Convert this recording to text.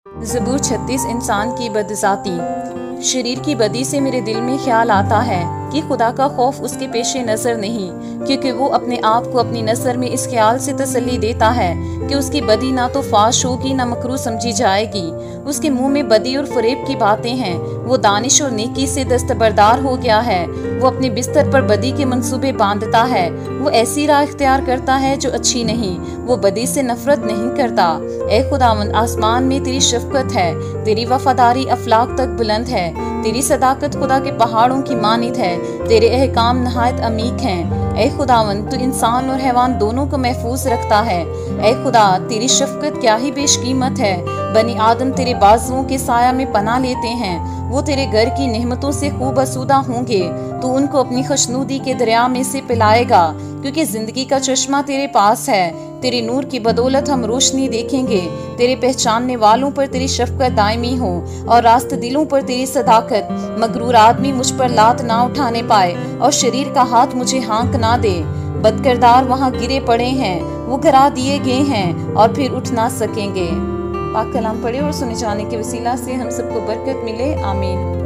ज़बूर 36 इंसान की बदज़ाती। शरीर की बदी से मेरे दिल में ख्याल आता है कि खुदा का खौफ उसके पेशे नज़र नहीं, क्योंकि वो अपने आप को अपनी नज़र में इस ख्याल से तसल्ली देता है कि उसकी बदी ना तो फाश होगी ना मकरू समझी जाएगी। उसके मुंह में बदी और फरेब की बातें हैं। वो दानिश और नेकी से दस्तबरदार हो गया है। वो अपने बिस्तर पर बदी के मंसूबे बांधता है। वो ऐसी राह इख्तियार करता है जो अच्छी नहीं। वो बदी से नफरत नहीं करता। ए खुदावंद, आसमान में तेरी शफकत है, तेरी वफादारी अफलाक तक बुलंद है, तेरी सदाकत खुदा के पहाड़ों की मानित है, तेरे अहकाम नहायत अमीक हैं। ए खुदावंद, तू इंसान और हैवान दोनों को महफूज रखता है। ए खुदा, तेरी शफकत क्या ही बेशकीमत है। बनी आदम तेरे बाजुओं के साया में पनाह लेते हैं। वो तेरे घर की नेमतों से खूब आसूदा होंगे। तू उनको अपनी खुशनूदी के दरिया में से पिलाएगा, क्योंकि जिंदगी का चश्मा तेरे पास है। तेरे नूर की बदौलत हम रोशनी देखेंगे। तेरे पहचानने वालों पर तेरी शफकत दायमी हो और रास्त दिलों पर तेरी सदाकत। मगरूर आदमी मुझ पर लात ना उठाने पाए और शरीर का हाथ मुझे हाँक ना दे। बदकिरदार वहाँ गिरे पड़े हैं, वो गिरा दिए गए हैं और फिर उठ ना सकेंगे। पाक कलाम पढ़े और सुने जाने के वसीला से हम सबको बरकत मिले। आमीन।